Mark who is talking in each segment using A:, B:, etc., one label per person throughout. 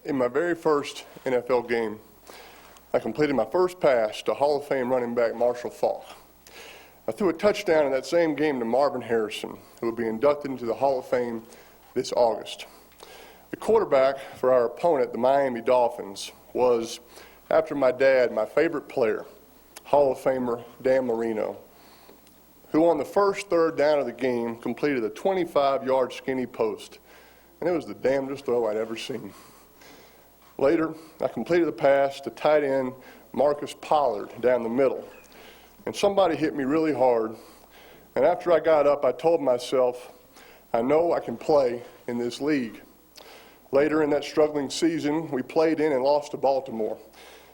A: in my very first NFL game, I completed my first pass to Hall of Fame running back Marshall Faulk. I threw a touchdown in that same game to Marvin Harrison, who will be inducted into the Hall of Fame this August. The quarterback for our opponent, the Miami Dolphins, was, after my dad, my favorite player, Hall of Famer Dan Marino, who on the first third down of the game completed a 25-yard skinny post, and it was the damnedest throw I'd ever seen. Later, I completed the pass to tight end Marcus Pollard down the middle, and somebody hit me really hard, and after I got up, I told myself, I know I can play in this league. Later in that struggling season, we played in and lost to Baltimore.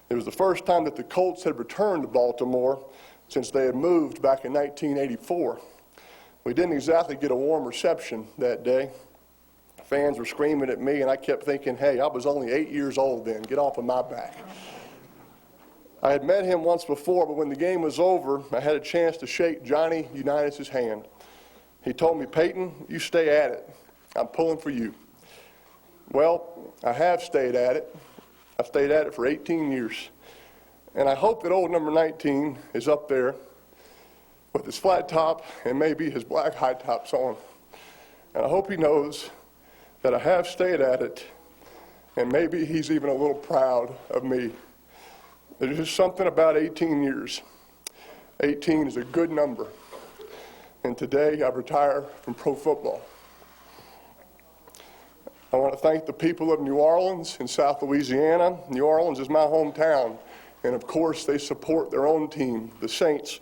A: It was the first time that the Colts had returned to Baltimore since they had moved back in 1984. We didn't exactly get a warm reception that day. Fans were screaming at me, and I kept thinking, hey, I was only 8 years old then. Get off of my back. I had met him once before, but when the game was over, I had a chance to shake Johnny Unitas' hand. He told me, Peyton, you stay at it. I'm pulling for you. Well, I have stayed at it. I've stayed at it for 18 years. And I hope that old number 19 is up there with his flat top and maybe his black high tops on. And I hope he knows that I have stayed at it, and maybe he's even a little proud of me. There's just something about 18 years. 18 is a good number. And today I retire from pro football. I want to thank the people of New Orleans and South Louisiana. New Orleans is my hometown. And of course, they support their own team, the Saints,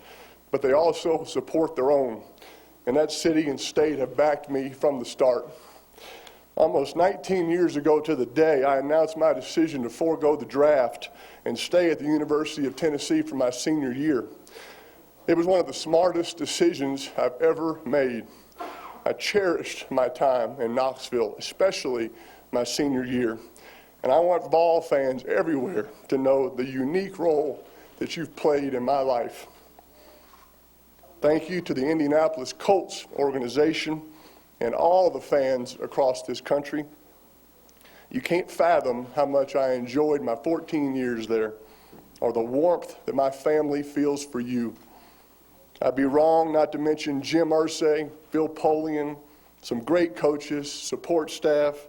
A: but they also support their own. And that city and state have backed me from the start. Almost 19 years ago to the day, I announced my decision to forego the draft and stay at the University of Tennessee for my senior year. It was one of the smartest decisions I've ever made. I cherished my time in Knoxville, especially my senior year. And I want ball fans everywhere to know the unique role that you've played in my life. Thank you to the Indianapolis Colts organization and all the fans across this country. You can't fathom how much I enjoyed my 14 years there, or the warmth that my family feels for you. I'd be wrong not to mention Jim Irsay, Bill Polian, some great coaches, support staff,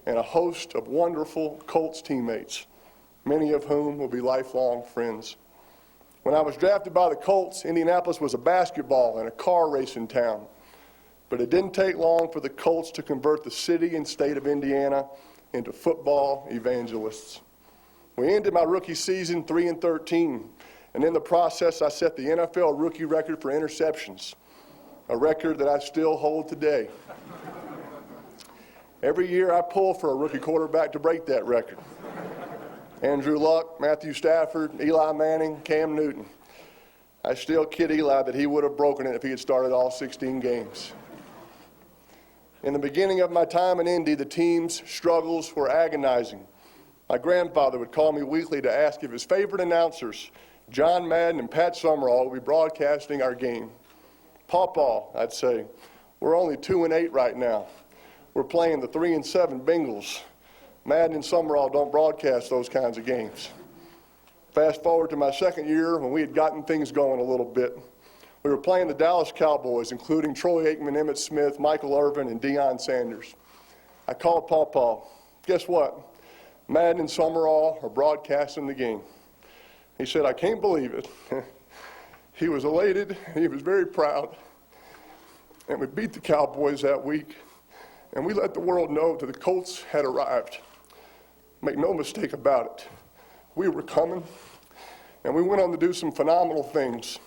A: and a host of wonderful Colts teammates, many of whom will be lifelong friends. When I was drafted by the Colts, Indianapolis was a basketball and a car racing town. But it didn't take long for the Colts to convert the city and state of Indiana into football evangelists. We ended my rookie season 3-13, and in the process, I set the NFL rookie record for interceptions, a record that I still hold today. Every year I pull for a rookie quarterback to break that record. Andrew Luck, Matthew Stafford, Eli Manning, Cam Newton. I still kid Eli that he would have broken it if he had started all 16 games. In the beginning of my time in Indy, the team's struggles were agonizing. My grandfather would call me weekly to ask if his favorite announcers, John Madden and Pat Summerall, would be broadcasting our game. Pawpaw, I'd say, we're only 2-8 right now. We're playing the 3-7 Bengals. Madden and Summerall don't broadcast those kinds of games. Fast forward to my second year when we had gotten things going a little bit. We were playing the Dallas Cowboys, including Troy Aikman, Emmitt Smith, Michael Irvin, and Deion Sanders. I called Pawpaw. Guess what? Madden and Summerall are broadcasting the game. He said, I can't believe it. He was elated. He was very proud. And we beat the Cowboys that week. And we let the world know that the Colts had arrived. Make no mistake about it. We were coming. And we went on to do some phenomenal things,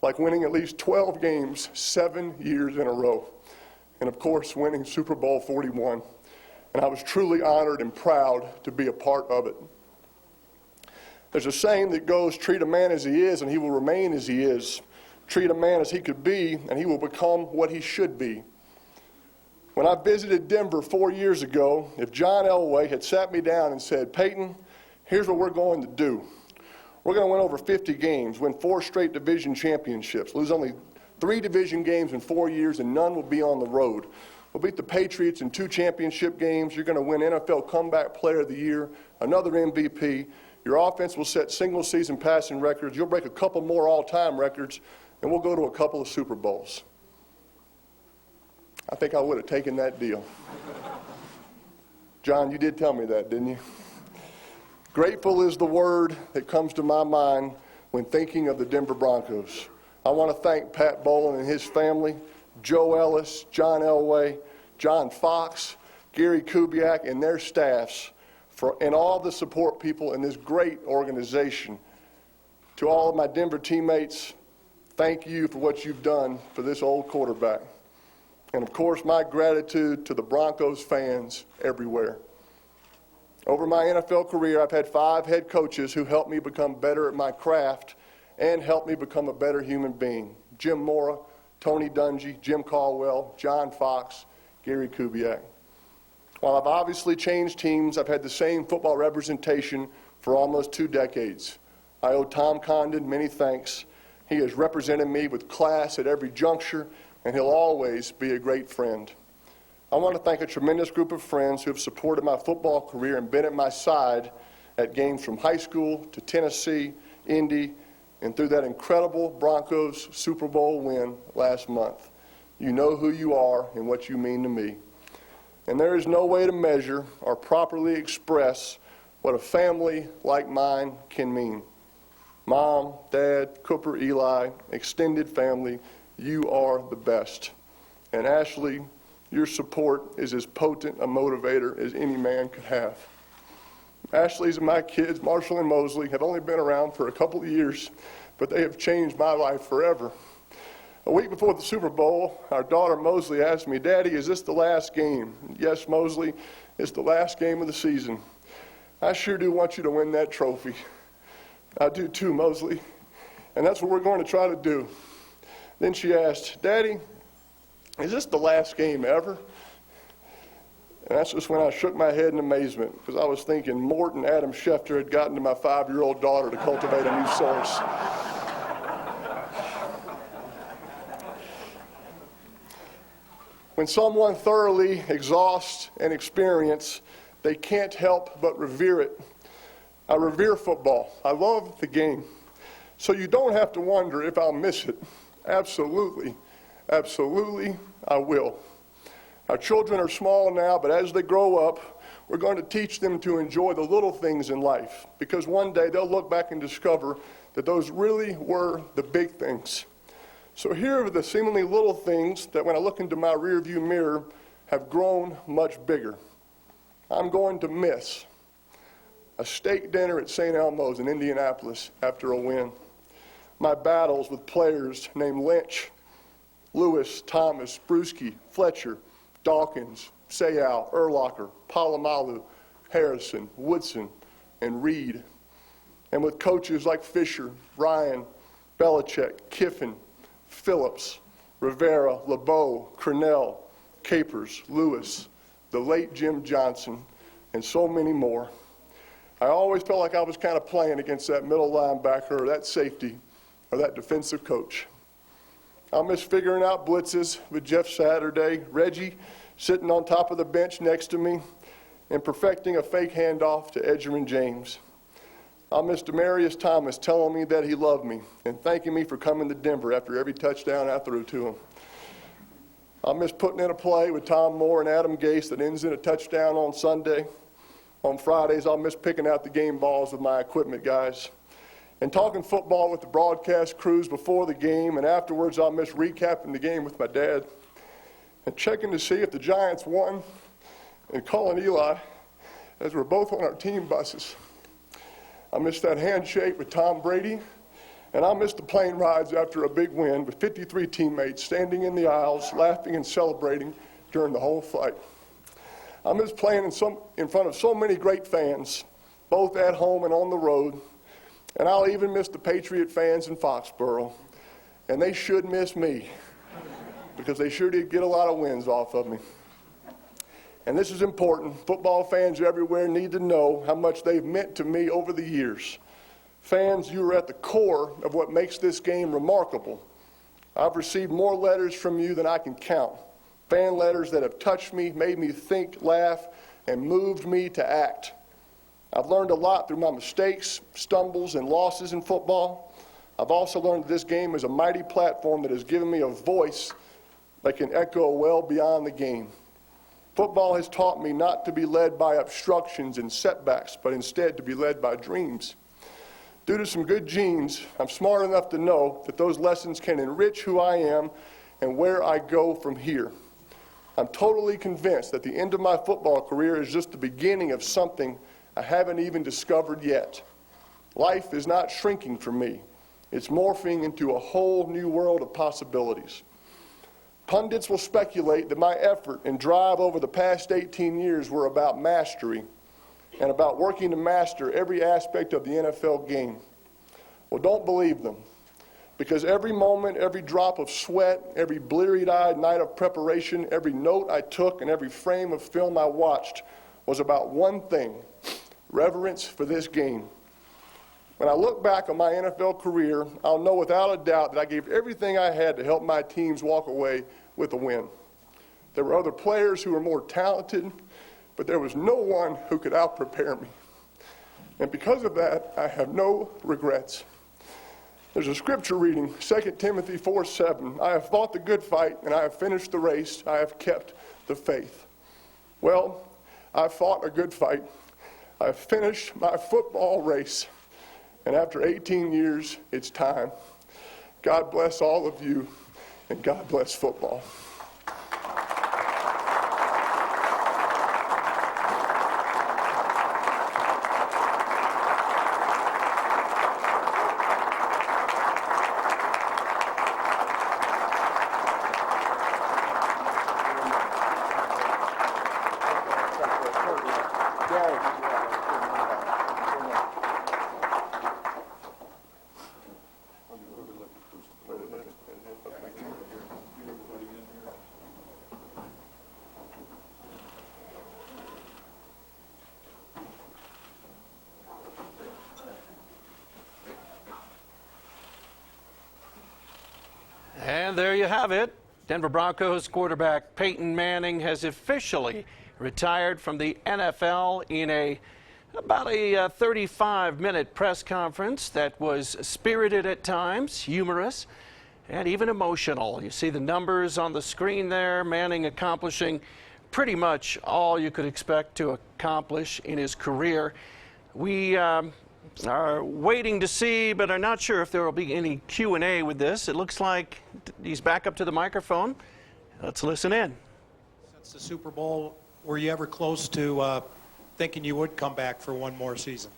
A: like winning at least 12 games 7 years in a row. And of course, winning Super Bowl 41. And I was truly honored and proud to be a part of it. There's a saying that goes, treat a man as he is and he will remain as he is. Treat a man as he could be and he will become what he should be. When I visited Denver 4 years ago, if John Elway had sat me down and said, Peyton, here's what we're going to do. We're going to win over 50 games, win 4 straight division championships, lose only 3 division games in 4 years, and none will be on the road. We'll beat the Patriots in 2 championship games. You're going to win NFL Comeback Player of the Year, another MVP. Your offense will set single-season passing records. You'll break a couple more all-time records, and we'll go to a couple of Super Bowls. I think I would have taken that deal. John, you did tell me that, didn't you? Grateful is the word that comes to my mind when thinking of the Denver Broncos. I want to thank Pat Bowlen and his family, Joe Ellis, John Elway, John Fox, Gary Kubiak, and their staffs, and all the support people in this great organization. To all of my Denver teammates, thank you for what you've done for this old quarterback. And of course, my gratitude to the Broncos fans everywhere. Over my NFL career, I've had 5 head coaches who helped me become better at my craft and helped me become a better human being. Jim Mora, Tony Dungy, Jim Caldwell, John Fox, Gary Kubiak. While I've obviously changed teams, I've had the same football representation for almost 2 decades. I owe Tom Condon many thanks. He has represented me with class at every juncture, and he'll always be a great friend. I want to thank a tremendous group of friends who have supported my football career and been at my side at games from high school to Tennessee, Indy, and through that incredible Broncos Super Bowl win last month. You know who you are and what you mean to me. And there is no way to measure or properly express what a family like mine can mean. Mom, Dad, Cooper, Eli, extended family, you are the best. And Ashley, your support is as potent a motivator as any man could have. Ashley's and my kids, Marshall and Mosley, have only been around for a couple of years, but they have changed my life forever. A week before the Super Bowl, our daughter Mosley asked me, "Daddy, is this the last game?" "Yes, Mosley, it's the last game of the season. I sure do want you to win that trophy." "I do too, Mosley, and that's what we're going to try to do." Then she asked, "Daddy, is this the last game ever?" And that's just when I shook my head in amazement, because I was thinking Morton Adam Schefter had gotten to my 5-year-old daughter to cultivate a new source. When someone thoroughly exhausts an experience, they can't help but revere it. I revere football. I love the game. So you don't have to wonder if I'll miss it. Absolutely, absolutely, I will. Our children are small now, but as they grow up, we're going to teach them to enjoy the little things in life, because one day they'll look back and discover that those really were the big things. So here are the seemingly little things that when I look into my rearview mirror have grown much bigger. I'm going to miss a steak dinner at St. Elmo's in Indianapolis after a win. My battles with players named Lynch, Lewis, Thomas, Bruschi, Fletcher, Dawkins, Sayal, Urlacher, Palomalu, Harrison, Woodson, and Reed. And with coaches like Fisher, Ryan, Belichick, Kiffin, Phillips, Rivera, LeBeau, Cornell, Capers, Lewis, the late Jim Johnson, and so many more. I always felt like I was kind of playing against that middle linebacker or that safety or that defensive coach. I'll miss figuring out blitzes with Jeff Saturday, Reggie sitting on top of the bench next to me, and perfecting a fake handoff to Edgerrin James. I'll miss Demaryius Thomas telling me that he loved me and thanking me for coming to Denver after every touchdown I threw to him. I'll miss putting in a play with Tom Moore and Adam Gase that ends in a touchdown on Sunday. On Fridays, I'll miss picking out the game balls with my equipment guys. And talking football with the broadcast crews before the game, and afterwards I'll miss recapping the game with my dad and checking to see if the Giants won and calling Eli as we're both on our team buses. I miss that handshake with Tom Brady, and I'll miss the plane rides after a big win with 53 teammates standing in the aisles, laughing and celebrating during the whole flight. I miss playing in front of so many great fans, both at home and on the road. And I'll even miss the Patriot fans in Foxborough. And they should miss me, because they sure did get a lot of wins off of me. And this is important. Football fans everywhere need to know how much they've meant to me over the years. Fans, you are at the core of what makes this game remarkable. I've received more letters from you than I can count. Fan letters that have touched me, made me think, laugh, and moved me to act. I've learned a lot through my mistakes, stumbles, and losses in football. I've also learned that this game is a mighty platform that has given me a voice that can echo well beyond the game. Football has taught me not to be led by obstructions and setbacks, but instead to be led by dreams. Due to some good genes, I'm smart enough to know that those lessons can enrich who I am and where I go from here. I'm totally convinced that the end of my football career is just the beginning of something I haven't even discovered yet. Life is not shrinking for me. It's morphing into a whole new world of possibilities. Pundits will speculate that my effort and drive over the past 18 years were about mastery and about working to master every aspect of the NFL game. Well, don't believe them, because every moment, every drop of sweat, every bleary-eyed night of preparation, every note I took, and every frame of film I watched was about one thing: reverence for this game. When I look back on my NFL career, I'll know without a doubt that I gave everything I had to help my teams walk away with a win. There were other players who were more talented, but there was no one who could out-prepare me. And because of that, I have no regrets. There's a scripture reading, 2 Timothy 4:7. I have fought the good fight, and I have finished the race. I have kept the faith. Well, I've fought a good fight. I've finished my football race. And after 18 years, it's time. God bless all of you, and God bless football.
B: And there you have it. Denver Broncos quarterback Peyton Manning has officially retired from the NFL in about a 35-minute press conference that was spirited at times, humorous, and even emotional. You see the numbers on the screen there. Manning accomplishing pretty much all you could expect to accomplish in his career. We are waiting to see, but are not sure if there will be any Q&A with this. It looks like he's back up to the microphone. Let's listen in.
C: Since the Super Bowl, were you ever close to thinking you would come back for one more season?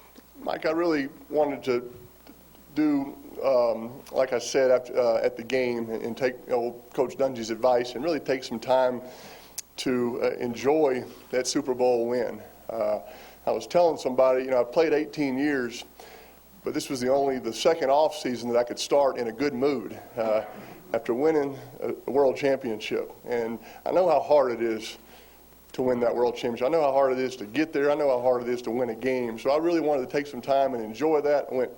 A: Mike, I really wanted to do, like I said at the game, and take Coach Dungy's advice and really take some time to enjoy that Super Bowl win. I was telling somebody, I played 18 years, but this was the second off season that I could start in a good mood after winning a world championship. And I know how hard it is to win that world championship. I know how hard it is to get there. I know how hard it is to win a game. So I really wanted to take some time and enjoy that. I went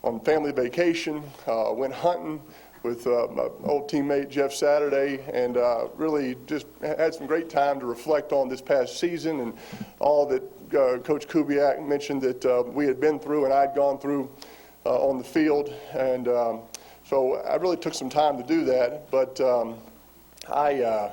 A: on family vacation, went hunting with my old teammate Jeff Saturday, and really just had some great time to reflect on this past season and all that Coach Kubiak mentioned that we had been through and I'd gone through on the field. And so I really took some time to do that, but I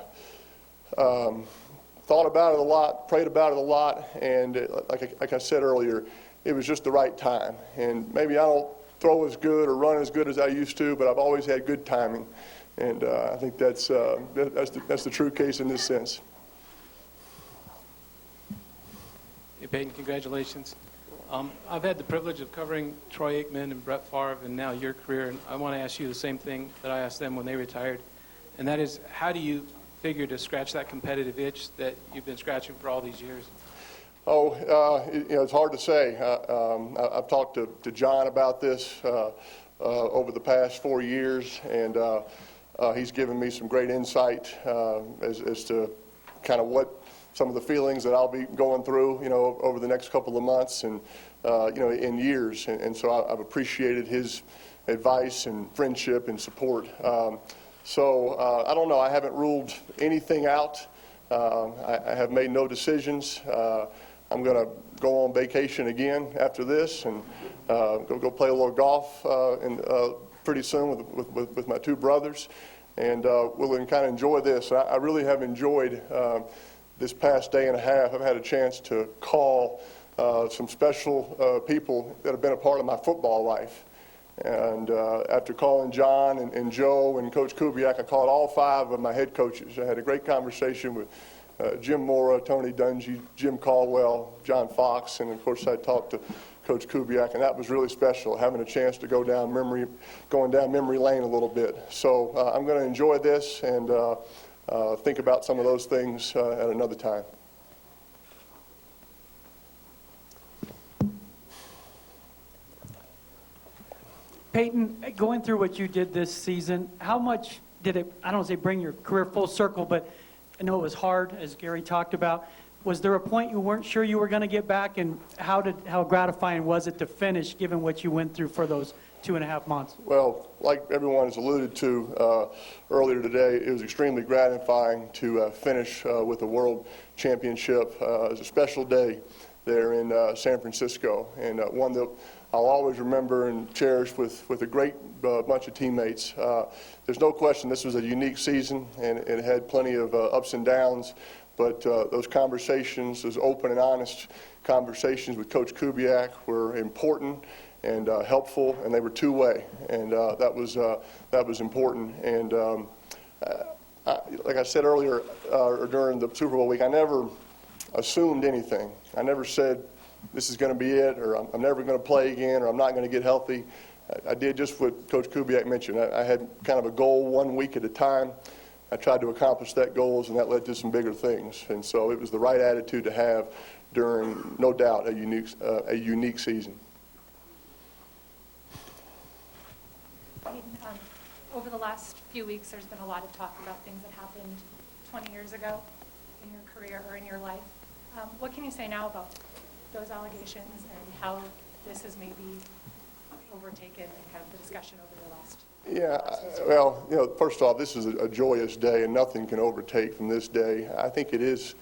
A: thought about it a lot, prayed about it a lot, and like I said earlier, it was just the right time. And maybe I don't throw as good or run as good as I used to, but I've always had good timing, and I think that's the true case in this sense.
D: Hey, Peyton, congratulations. I've had the privilege of covering Troy Aikman and Brett Favre and now your career, and I want to ask you the same thing that I asked them when they retired, and that is, how do you figure to scratch that competitive itch that you've been scratching for all these years?
A: It's hard to say. I've talked to John about this over the past 4 years, and he's given me some great insight as to kind of what some of the feelings that I'll be going through, over the next couple of months and, in years. And so I've appreciated his advice and friendship and support. So I don't know. I haven't ruled anything out. I have made no decisions. I'm going to go on vacation again after this and go play a little golf pretty soon with my two brothers, and we'll kind of enjoy this. I really have enjoyed this past day and a half. I've had a chance to call some special people that have been a part of my football life. And after calling John and Joe and Coach Kubiak, I called all 5 of my head coaches. I had a great conversation with Jim Mora, Tony Dungy, Jim Caldwell, John Fox, and of course I talked to Coach Kubiak, and that was really special, having a chance to going down memory lane a little bit. So I'm going to enjoy this and think about some of those things at another time.
E: Peyton, going through what you did this season, how much did it, I don't want to say bring your career full circle, but I know it was hard, as Gary talked about. Was there a point you weren't sure you were going to get back, and how gratifying was it to finish, given what you went through for those 2.5 months?
A: Well, like everyone has alluded to earlier today, it was extremely gratifying to finish with a world championship. It was a special day there in San Francisco, and one that I'll always remember and cherish with a great bunch of teammates. There's no question this was a unique season, and it had plenty of ups and downs, but those conversations, those open and honest conversations with Coach Kubiak were important and helpful, and they were two-way, and that was important. And like I said earlier, during the Super Bowl week, I never assumed anything. I never said this is going to be it, or I'm never going to play again, or I'm not going to get healthy. I did just what Coach Kubiak mentioned. I had kind of a goal 1 week at a time. I tried to accomplish that goals, and that led to some bigger things. And so it was the right attitude to have during, no doubt, a unique season.
F: Over the last few weeks, there's been a lot of talk about things that happened 20 years ago in your career or in your life. What can you say now about those allegations and how this has maybe overtaken kind of the discussion over the last?
A: Yeah, well, you know, first off, this is a joyous day, and nothing can overtake from this day. I think it is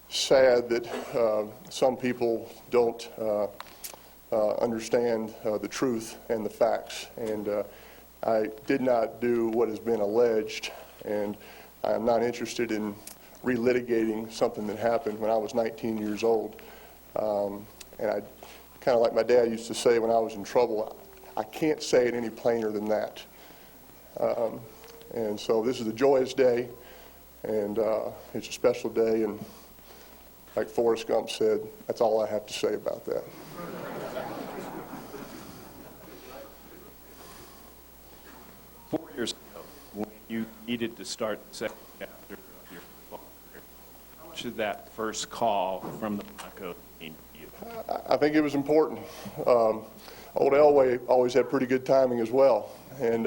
A: sad that some people don't understand the truth and the facts, and I did not do what has been alleged, and I am not interested in relitigating something that happened when I was 19 years old. And I kind of like my dad used to say when I was in trouble, I can't say it any plainer than that. And so this is a joyous day, and it's a special day, and like Forrest Gump said, that's all I have to say about that.
G: Years ago, when you needed to start the second chapter of your football career, how much did that first call from the Broncos mean to you?
A: I think it was important. Old Elway always had pretty good timing as well, and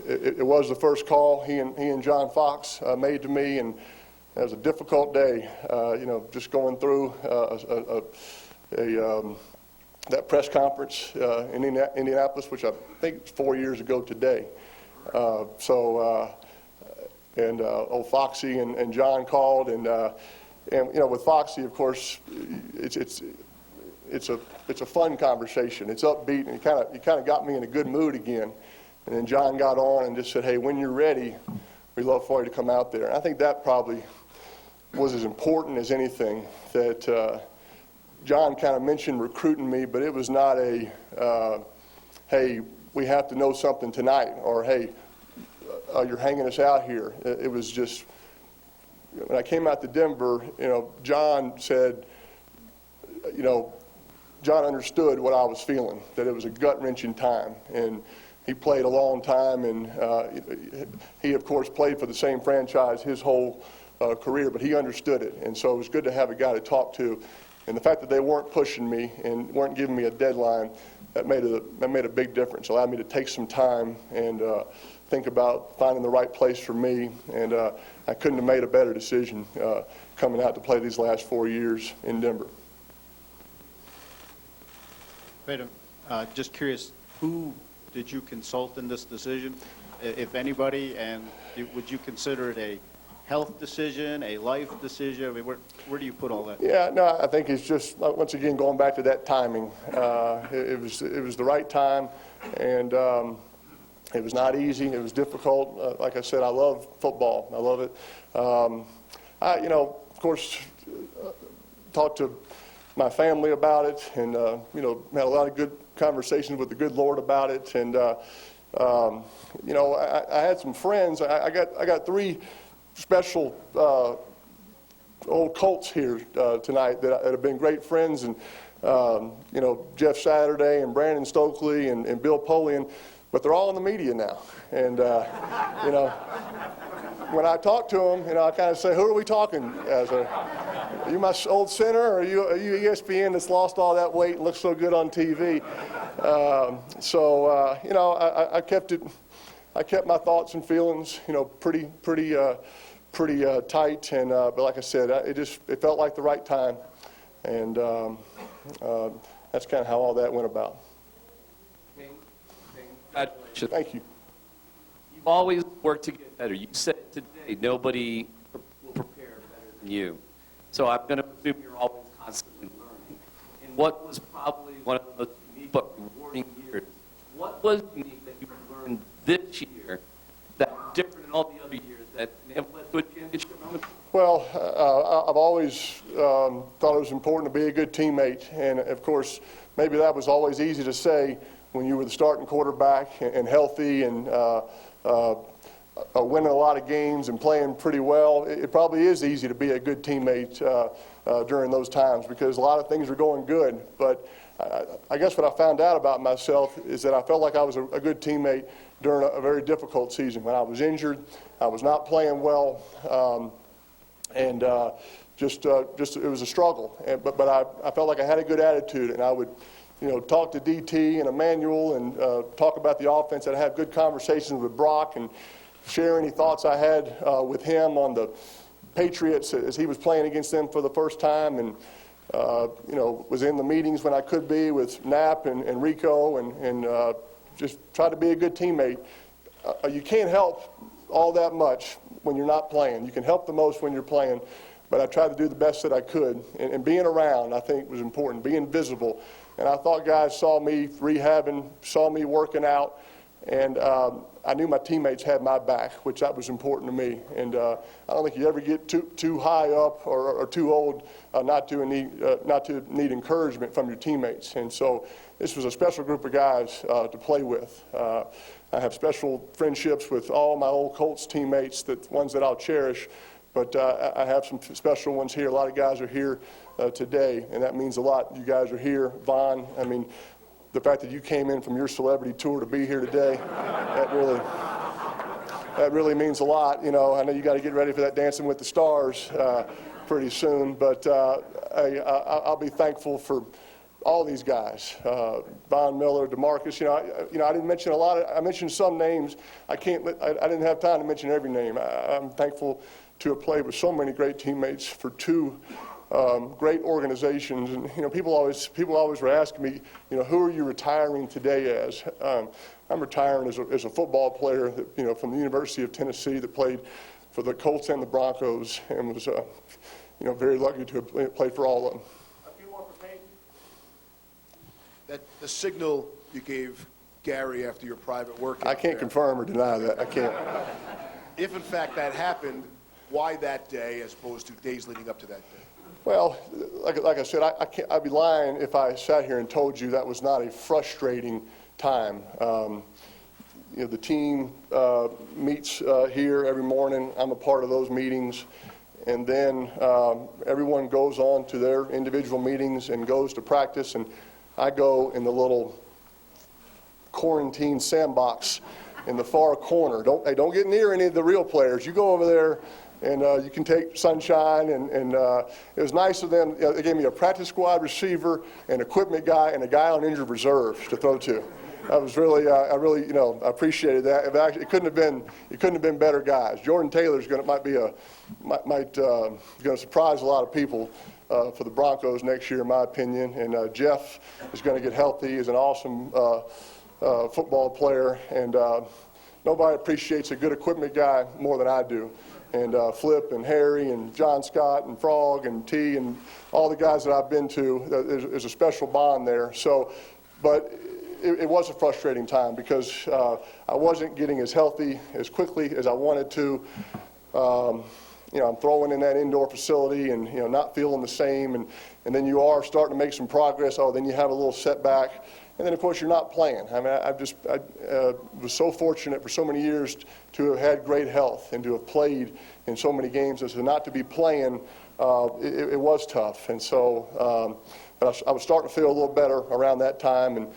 A: it was the first call he and John Fox made to me, and it was a difficult day. You know, just going through that press conference in Indianapolis, which I think was 4 years ago today. Old Foxy and John called, and you know, with Foxy, of course, it's a fun conversation. It's upbeat, and he kind of got me in a good mood again. And then John got on and just said, "Hey, when you're ready, we'd love for you to come out there." And I think that probably was as important as anything, that John kind of mentioned recruiting me, but it was not a, hey, we have to know something tonight, or hey, you're hanging us out here. It was just, when I came out to Denver, you know, John said, you know, John understood what I was feeling, that it was a gut-wrenching time. And he played a long time, and he, of course, played for the same franchise his whole career, but he understood it. And so it was good to have a guy to talk to. And the fact that they weren't pushing me and weren't giving me a deadline, that made a big difference. It allowed me to take some time and think about finding the right place for me. And I couldn't have made a better decision coming out to play these last 4 years in Denver.
H: Peyton, just curious, who did you consult in this decision, if anybody, and would you consider it a health decision, a life decision? I mean, where do you put all that?
A: Yeah, no, I think it's just, once again, going back to that timing. It was the right time, and it was not easy. It was difficult. Like I said, I love football. I love it. Of course, talked to my family about it, and had a lot of good conversations with the good Lord about it. And I had some friends. I got three special old Colts here tonight that have been great friends, and Jeff Saturday and Brandon Stokely and Bill Polian, but they're all in the media now. And when I talk to them, I kind of say, who are we talking as? Are you my old center, or are you ESPN that's lost all that weight and looks so good on TV? I kept it. I kept my thoughts and feelings, pretty tight. And but like I said, it felt like the right time, and that's kind of how all that went about.
I: Congratulations.
A: Thank you.
I: You've always worked to get better. You said today nobody will prepare better than you. So I'm going to assume you're always constantly learning. And what was probably one of the most unique but rewarding years, what was unique that you learned this year that was different in all the other years that may have led to a championship moment?
A: Well, I've always thought it was important to be a good teammate. And, of course, maybe that was always easy to say when you were the starting quarterback and healthy and winning a lot of games and playing pretty well. It probably is easy to be a good teammate during those times because a lot of things are going good. But I guess what I found out about myself is that I felt like I was a good teammate during a very difficult season. When I was injured, I was not playing well, and it was a struggle. But I felt like I had a good attitude, and I would talk to DT and Emmanuel and talk about the offense. I'd have good conversations with Brock and share any thoughts I had with him on the Patriots as he was playing against them for the first time, and was in the meetings when I could be with Knapp and Rico, and just try to be a good teammate. You can't help all that much when you're not playing. You can help the most when you're playing, but I tried to do the best that I could, and being around, I think, was important, being visible. And I thought guys saw me rehabbing, saw me working out, and I knew my teammates had my back, which that was important to me. And I don't think you ever get too high up or too old not to need encouragement from your teammates. And so this was a special group of guys to play with. I have special friendships with all my old Colts teammates, ones that I'll cherish. But I have some special ones here. A lot of guys are here today, and that means a lot. You guys are here. Vaughn, I mean, the fact that you came in from your celebrity tour to be here today, that really means a lot. I know you got to get ready for that Dancing with the Stars pretty soon, but I'll be thankful for all these guys, Von Miller, DeMarcus. I didn't mention a lot. I mentioned some names. I didn't have time to mention every name. I'm thankful to have played with so many great teammates for two great organizations. And people always were asking me, who are you retiring today as? I'm retiring as a football player that, from the University of Tennessee that played for the Colts and the Broncos, and was very lucky to have played for all of them.
J: A few more for Peyton. That the signal you gave Gary after your private workout.
A: I can't confirm or deny that. I can't.
J: If in fact that happened, why that day as opposed to days leading up to that day?
A: Well, like I said, I'd be lying if I sat here and told you that was not a frustrating time. The team meets here every morning. I'm a part of those meetings. And then everyone goes on to their individual meetings and goes to practice. And I go in the little quarantine sandbox in the far corner. Don't get near any of the real players. You go over there, and you can take sunshine, and it was nice of them. They gave me a practice squad receiver, an equipment guy, and a guy on injured reserve to throw to. I was really, I appreciated that. It couldn't have been better guys. Jordan Taylor's might going to surprise a lot of people for the Broncos next year, in my opinion. And Jeff is going to get healthy. He's an awesome football player, and nobody appreciates a good equipment guy more than I do. And Flip and Harry and John Scott and Frog and T and all the guys that I've been to, there's a special bond there. So, but it was a frustrating time because I wasn't getting as healthy as quickly as I wanted to. You know, I'm throwing in that indoor facility and, you know, not feeling the same. And then you are starting to make some progress. Oh, then you have a little setback. And then, of course, you're not playing. I mean, I was so fortunate for so many years to have had great health and to have played in so many games. And so not to be playing, it was tough. And so but I was starting to feel a little better around that time and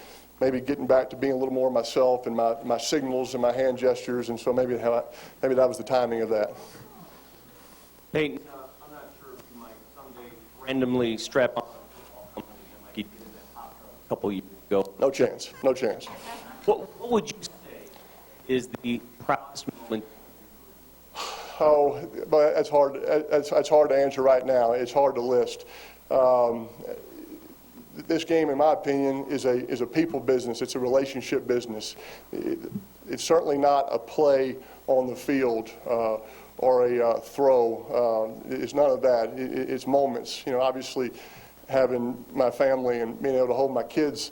A: maybe getting back to being a little more myself and my signals and my hand gestures. And so maybe that was the timing of that.
K: Peyton, I'm not sure if you might someday randomly strap on like you did in that hot tub a couple years ago.
A: No chance. No chance.
K: What would you say is the proudest moment?
A: Oh, but it's hard. It's hard to answer right now. It's hard to list. This game, in my opinion, is a people business. It's a relationship business. It's certainly not a play on the field or a throw. It's none of that. It's moments. You know, obviously, having my family and being able to hold my kids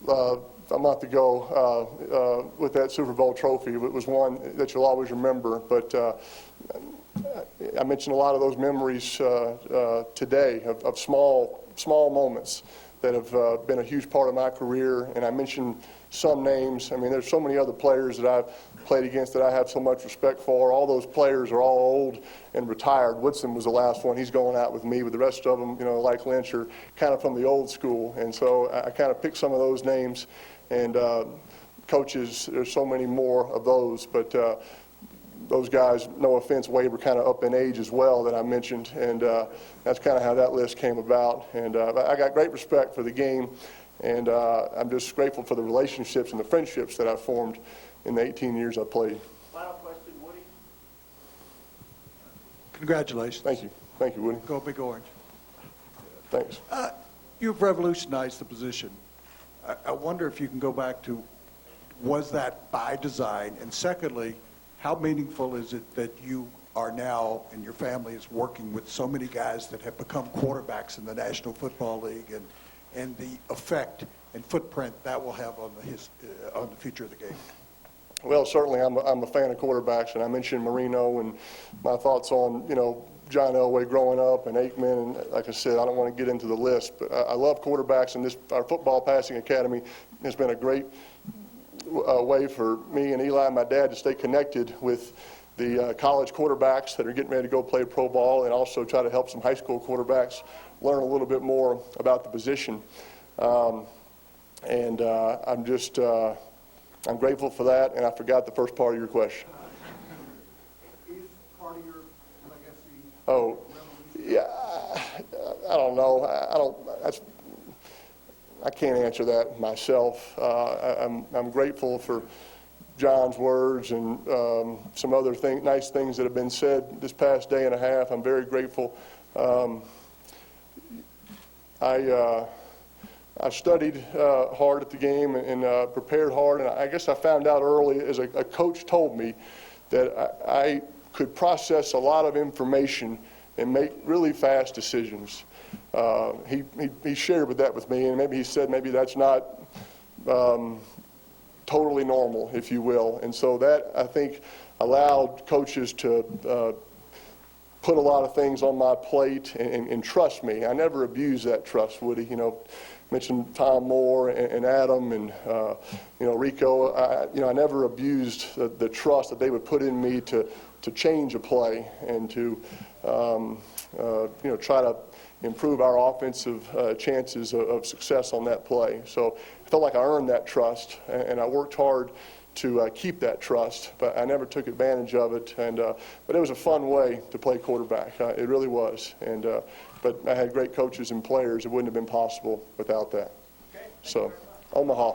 A: a month ago with that Super Bowl trophy, it was one that you'll always remember. But I mentioned a lot of those memories today of small moments that have been a huge part of my career. And I mentioned some names. I mean, there's so many other players that I've played against that I have so much respect for. All those players are all old and retired. Woodson was the last one. He's going out with me, but the rest of them, you know, like Lynch, are kind of from the old school. And so I kind of picked some of those names. And coaches, there's so many more of those. But those guys, no offense, Wade, were kind of up in age as well that I mentioned. And that's kind of how that list came about. And I got great respect for the game. And I'm just grateful for the relationships and the friendships that I've formed in the 18 years I played.
K: Final question, Woody.
J: Congratulations.
A: Thank you. Thank you, Woody.
J: Go Big Orange.
A: Thanks.
J: You've revolutionized the position. I wonder if you can go back to, was that by design? And secondly, how meaningful is it that you are now and your family is working with so many guys that have become quarterbacks in the National Football League and the effect and footprint that will have on the future of the game?
A: Well, certainly I'm a fan of quarterbacks, and I mentioned Marino and my thoughts on, you know, John Elway growing up and Aikman, and like I said, I don't want to get into the list, but I love quarterbacks, and our football passing academy has been a great way for me and Eli and my dad to stay connected with the college quarterbacks that are getting ready to go play pro ball, and also try to help some high school quarterbacks learn a little bit more about the position. I'm grateful for that, and I forgot the first part of your question.
J: Is part of your legacy?
A: Oh, yeah, I don't know. I can't answer that myself. I'm grateful for John's words and some other nice things that have been said this past day and a half. I'm very grateful. I studied hard at the game and prepared hard, and I guess I found out early, as a coach told me, that I could process a lot of information and make really fast decisions. He shared that with me, and maybe he said maybe that's not totally normal, if you will. And so that, I think, allowed coaches to put a lot of things on my plate and trust me. I never abused that trust, Woody. You know, mentioned Tom Moore and Adam and you know, Rico. I never abused the trust that they would put in me to change a play and to you know, try to improve our offensive chances of success on that play. So I felt like I earned that trust, and I worked hard to keep that trust, but I never took advantage of it. And but it was a fun way to play quarterback. It really was. And but I had great coaches and players. It wouldn't have been possible without that. So, Omaha.